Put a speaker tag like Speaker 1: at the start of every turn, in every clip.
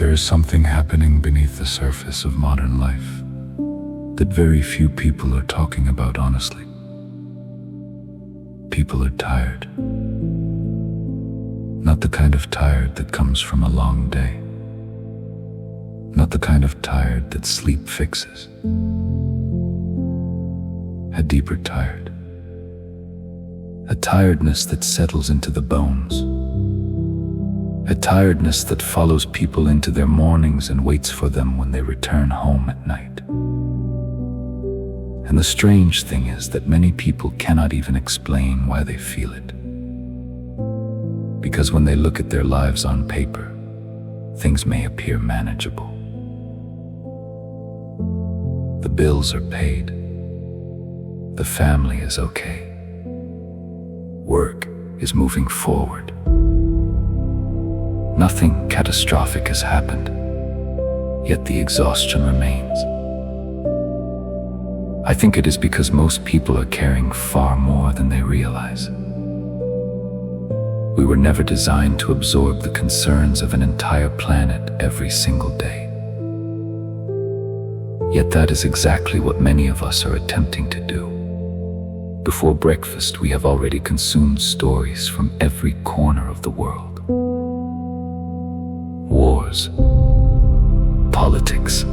Speaker 1: There is something happening beneath the surface of modern life that very few people are talking about honestly. People are tired. Not the kind of tired that comes from a long day. Not the kind of tired that sleep fixes. A deeper tired. A tiredness that settles into the bones. A tiredness that follows people into their mornings and waits for them when they return home at night. And the strange thing is that many people cannot even explain why they feel it. Because when they look at their lives on paper, things may appear manageable. The bills are paid. The family is okay. Work is moving forward. Nothing catastrophic has happened, yet the exhaustion remains. I think it is because most people are carrying far more than they realize. We were never designed to absorb the concerns of an entire planet every single day. Yet that is exactly what many of us are attempting to do. Before breakfast, we have already consumed stories from every corner of the world. Wars, politics,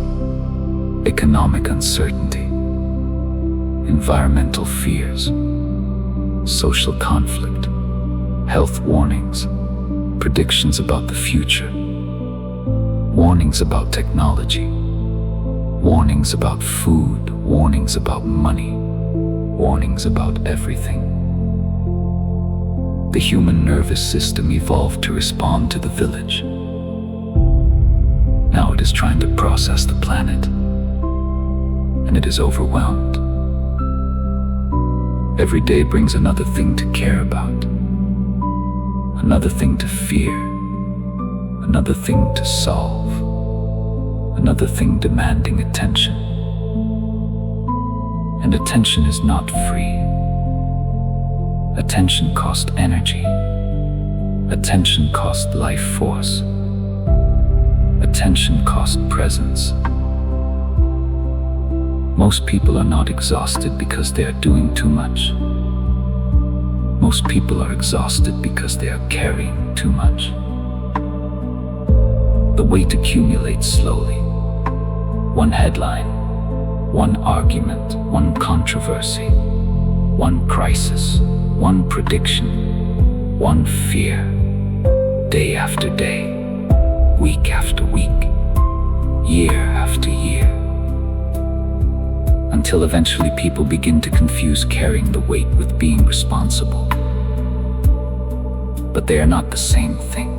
Speaker 1: economic uncertainty, environmental fears, social conflict, health warnings, predictions about the future, warnings about technology, warnings about food, warnings about money, warnings about everything. The human nervous system evolved to respond to the village. Now it is trying to process the planet, and it is overwhelmed. Every day brings another thing to care about, another thing to fear, another thing to solve, another thing demanding attention. And attention is not free. Attention costs energy. Attention costs life force. Attention costs presence. Most people are not exhausted because they are doing too much. Most people are exhausted because they are carrying too much. The weight accumulates slowly. One headline, one argument, one controversy, one crisis, one prediction, one fear, day after day, week after week, year after year, until eventually people begin to confuse carrying the weight with being responsible. But they are not the same thing.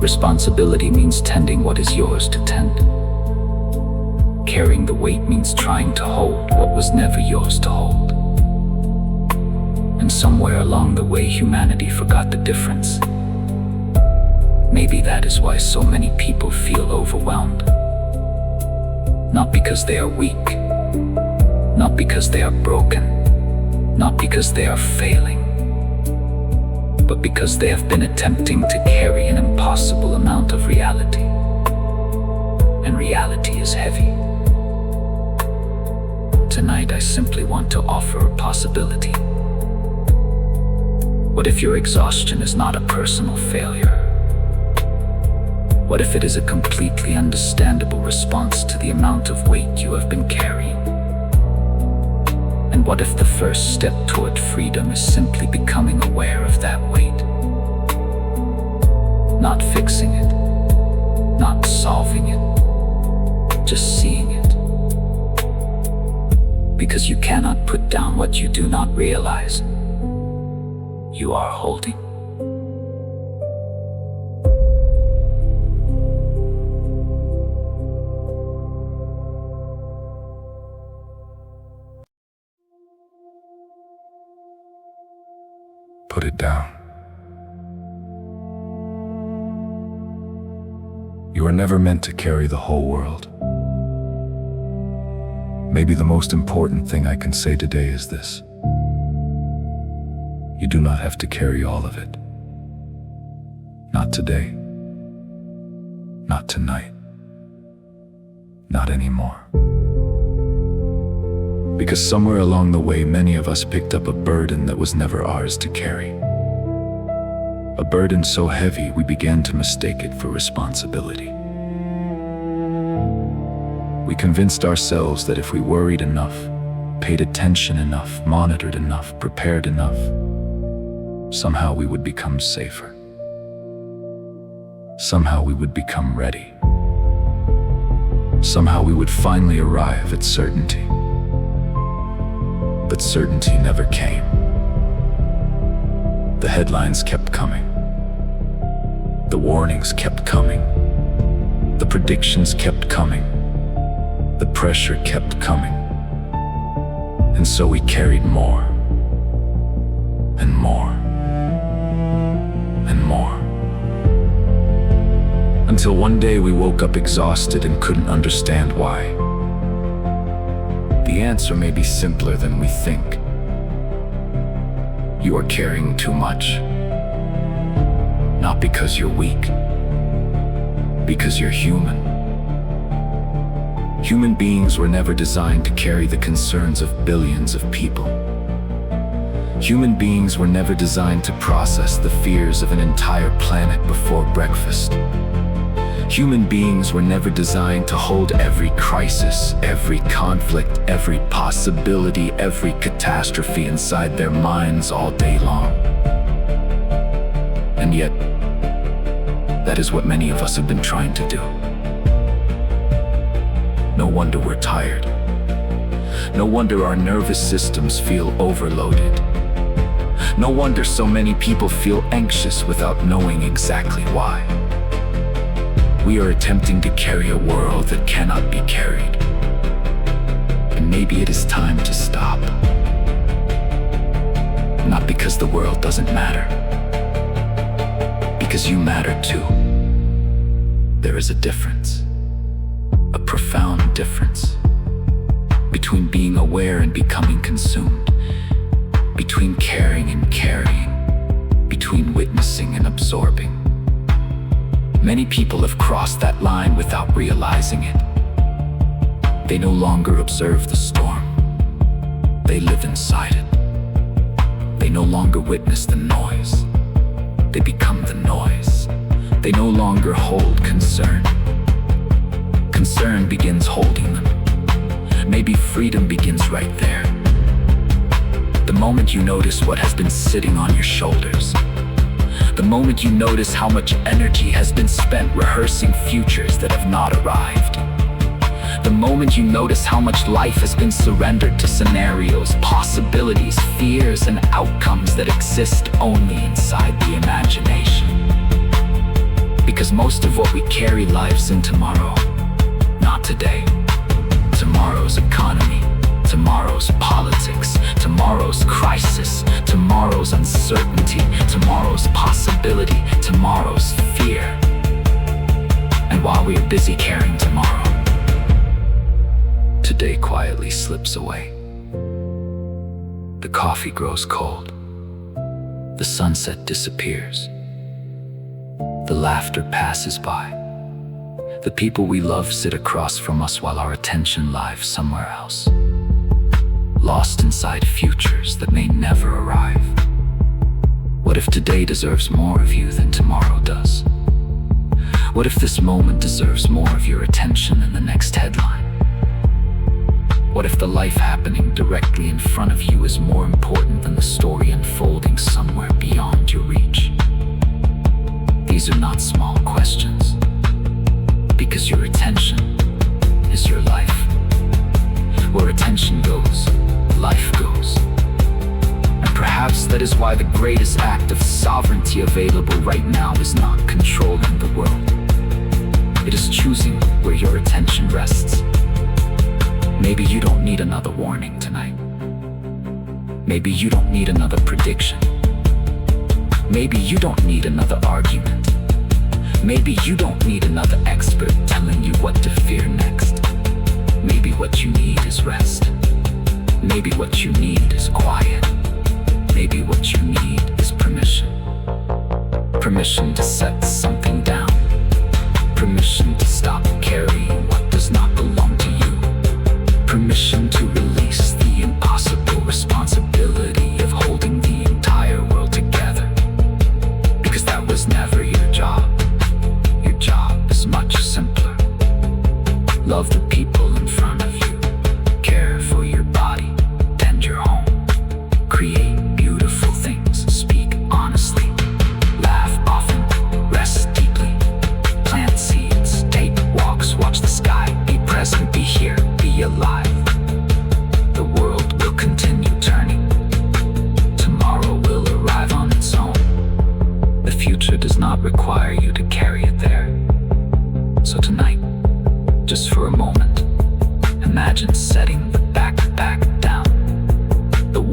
Speaker 1: Responsibility means tending what is yours to tend. Carrying the weight means trying to hold what was never yours to hold. And somewhere along the way, humanity forgot the difference. Maybe that is why so many people feel overwhelmed. Not because they are weak, not because they are broken, not because they are failing, but because they have been attempting to carry an impossible amount of reality. And reality is heavy. Tonight, I simply want to offer a possibility. What if your exhaustion is not a personal failure? What if it is a completely understandable response to the amount of weight you have been carrying? And what if the first step toward freedom is simply becoming aware of that weight? Not fixing it, not solving it, just seeing it. Because you cannot put down what you do not realize you are holding. Put it down. You are never meant to carry the whole world. Maybe the most important thing I can say today is this: you do not have to carry all of it. Not today. Not tonight. Not anymore. Because somewhere along the way, many of us picked up a burden that was never ours to carry. A burden so heavy we began to mistake it for responsibility. We convinced ourselves that if we worried enough, paid attention enough, monitored enough, prepared enough, somehow we would become safer. Somehow we would become ready. Somehow we would finally arrive at certainty. But certainty never came. The headlines kept coming. The warnings kept coming. The predictions kept coming. The pressure kept coming. And so we carried more and more and more. Until one day we woke up exhausted and couldn't understand why. The answer may be simpler than we think. You are carrying too much. Not because you're weak, because you're human. Human beings were never designed to carry the concerns of billions of people. Human beings were never designed to process the fears of an entire planet before breakfast. Human beings were never designed to hold every crisis, every conflict, every possibility, every catastrophe inside their minds all day long. And yet, that is what many of us have been trying to do. No wonder we're tired. No wonder our nervous systems feel overloaded. No wonder so many people feel anxious without knowing exactly why. We are attempting to carry a world that cannot be carried. And maybe it is time to stop. Not because the world doesn't matter, because you matter too. There is a difference, a profound difference, between being aware and becoming consumed, between caring and carrying, between witnessing and absorbing. Many people have crossed that line without realizing it. They no longer observe the storm. They live inside it. They no longer witness the noise. They become the noise. They no longer hold concern. Concern begins holding them. Maybe freedom begins right there. The moment you notice what has been sitting on your shoulders. The moment you notice how much energy has been spent rehearsing futures that have not arrived. The moment you notice how much life has been surrendered to scenarios, possibilities, fears, and outcomes that exist only inside the imagination. Because most of what we carry lives in tomorrow, not today. Tomorrow's economy, tomorrow's politics, tomorrow's crisis, tomorrow's uncertainty, tomorrow's possibility, tomorrow's fear. And while we are busy carrying tomorrow, today quietly slips away. The coffee grows cold. The sunset disappears. The laughter passes by. The people we love sit across from us while our attention lies somewhere else, lost inside futures that may never arrive. What if today deserves more of you than tomorrow does? What if this moment deserves more of your attention than the next headline? What if the life happening directly in front of you is more important than the story unfolding somewhere beyond your reach? These are not small questions, because your attention is your life. Where attention goes, life goes. And perhaps that is why the greatest act of sovereignty available right now is not controlling the world. It is choosing where your attention rests. Maybe you don't need another warning tonight. Maybe you don't need another prediction. Maybe you don't need another argument. Maybe you don't need another expert telling you what to fear next. Maybe what you need is rest. Maybe what you need is quiet. Maybe what you need is permission. Permission to set something down. Permission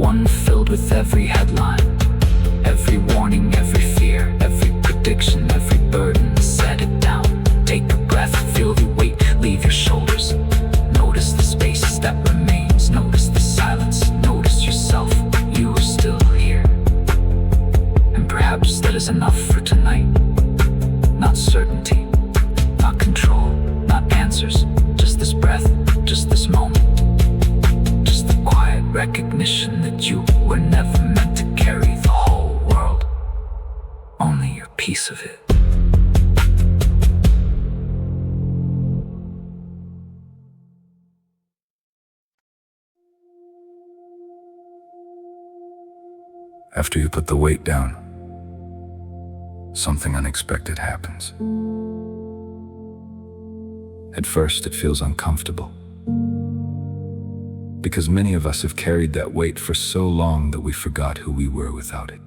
Speaker 1: one filled with every headline, every warning, every fear, every prediction, every burden. Set it down, take a breath, feel the weight leave your shoulders. Notice the space that remains, notice the silence, notice yourself, you are still here. And perhaps that is enough for tonight. Not certainty, not control, not answers, just this breath, just this moment. Just the quiet recognition that you were never meant to carry the whole world, only your piece of it.
Speaker 2: After you put the weight down, something unexpected happens. At first, it feels uncomfortable, because many of us have carried that weight for so long that we forgot who we were without it.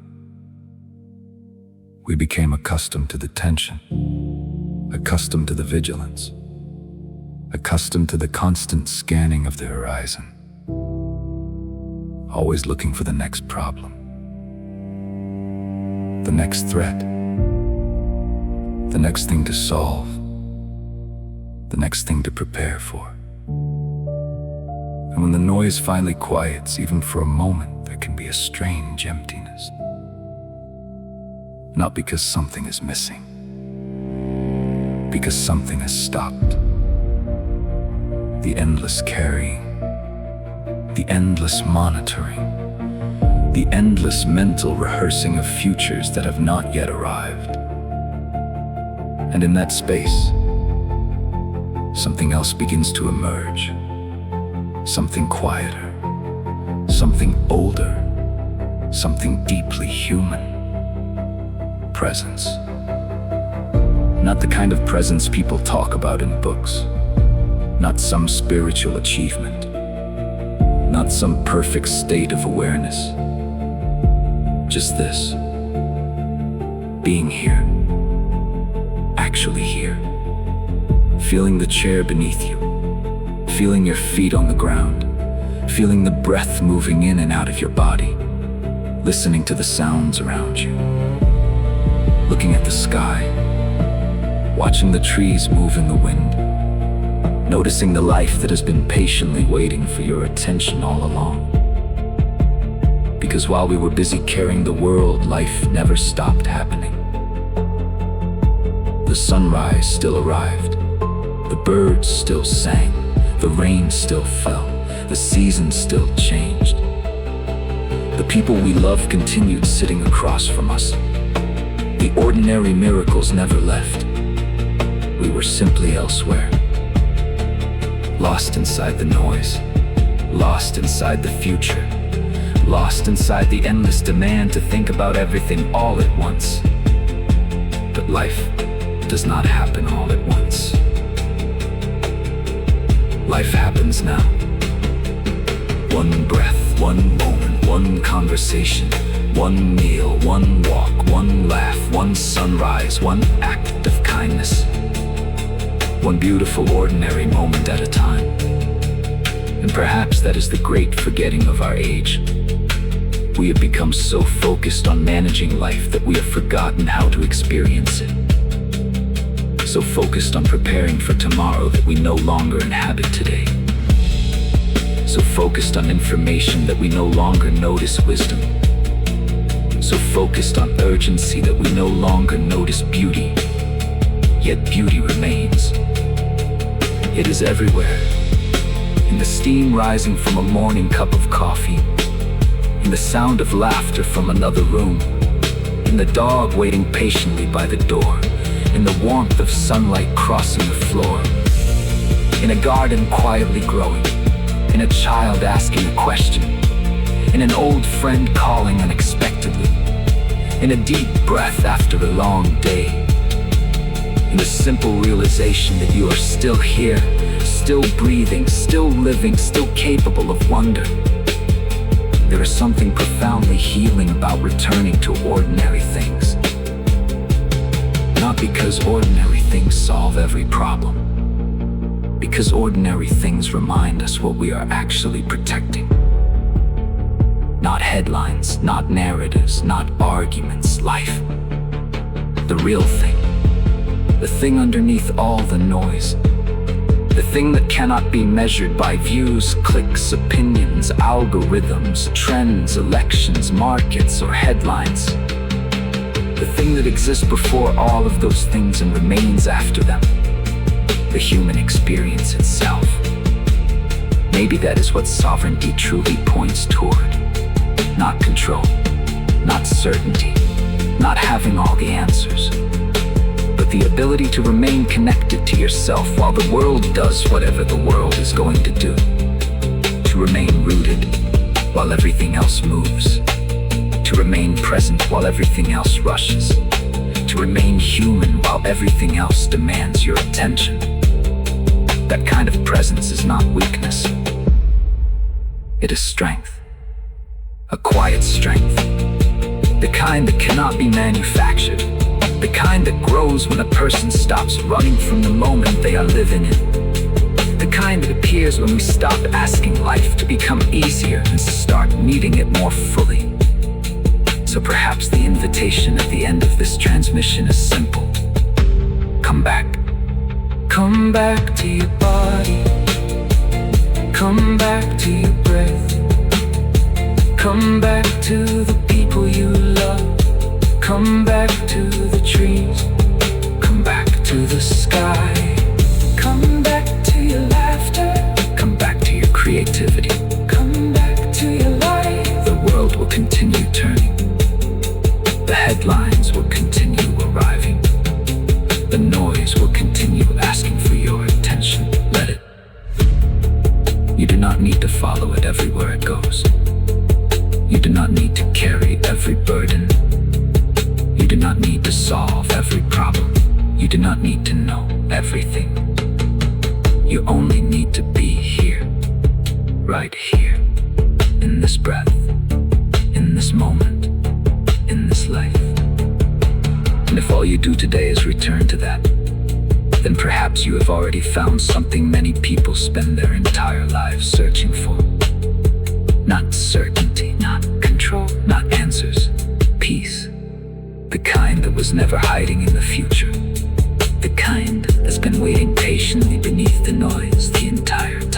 Speaker 2: We became accustomed to the tension, accustomed to the vigilance, accustomed to the constant scanning of the horizon, always looking for the next problem, the next threat, the next thing to solve, the next thing to prepare for. And when the noise finally quiets, even for a moment, there can be a strange emptiness. Not because something is missing, because something has stopped. The endless carrying, the endless monitoring, the endless mental rehearsing of futures that have not yet arrived. And in that space, something else begins to emerge. Something quieter, something older, something deeply human. Presence. Not the kind of presence people talk about in books. Not some spiritual achievement. Not some perfect state of awareness. Just this. Being here. Actually here. Feeling the chair beneath you. Feeling your feet on the ground, feeling the breath moving in and out of your body, listening to the sounds around you, looking at the sky, watching the trees move in the wind, noticing the life that has been patiently waiting for your attention all along. Because while we were busy carrying the world, life never stopped happening. The sunrise still arrived, the birds still sang, the rain still fell, the seasons still changed. The people we love continued sitting across from us. The ordinary miracles never left. We were simply elsewhere. Lost inside the noise, lost inside the future, lost inside the endless demand to think about everything all at once. But life does not happen all at once. Life happens now. One breath, one moment, one conversation, one meal, one walk, one laugh, one sunrise, one act of kindness. One beautiful ordinary moment at a time. And perhaps that is the great forgetting of our age. We have become so focused on managing life that we have forgotten how to experience it. So focused on preparing for tomorrow that we no longer inhabit today. So focused on information that we no longer notice wisdom. So focused on urgency that we no longer notice beauty. Yet beauty remains. It is everywhere. In the steam rising from a morning cup of coffee. In the sound of laughter from another room. In the dog waiting patiently by the door. In the warmth of sunlight crossing the floor. In a garden quietly growing. In a child asking a question. In an old friend calling unexpectedly. In a deep breath after a long day. In the simple realization that you are still here, still breathing, still living, still capable of wonder. There is something profoundly healing about returning to ordinary things. Not because ordinary things solve every problem, because ordinary things remind us what we are actually protecting. Not headlines, not narratives, not arguments, life. The real thing. The thing underneath all the noise. The thing that cannot be measured by views, clicks, opinions, algorithms, trends, elections, markets, or headlines. The thing that exists before all of those things and remains after them. The human experience itself. Maybe that is what sovereignty truly points toward. Not control, not certainty, not having all the answers, but the ability to remain connected to yourself while the world does whatever the world is going to do. To remain rooted while everything else moves. To remain present while everything else rushes. To remain human while everything else demands your attention. That kind of presence is not weakness. It is strength. A quiet strength. The kind that cannot be manufactured. The kind that grows when a person stops running from the moment they are living in. The kind that appears when we stop asking life to become easier and start meeting it more fully. So perhaps the invitation at the end of this transmission is simple. Come back. Come back to your body. Come back to your breath. Come back to the people you love. Come back to the trees. Come back to the sky. Come back to your laughter. Come back to your creativity. Come back to your life. The world will continue turning. The headlines will continue arriving. The noise will continue asking for your attention. Let it. You do not need to follow it everywhere it goes. You do not need to carry every burden. You do not need to solve every problem. You do not need to know everything. You only need to be here, right here, in this breath, in this moment, in this life. And if all you do today is return to that, then perhaps you have already found something many people spend their entire lives searching for. Not certainty, not control, not answers. Peace. The kind that was never hiding in the future. The kind that's been waiting patiently beneath the noise the entire time.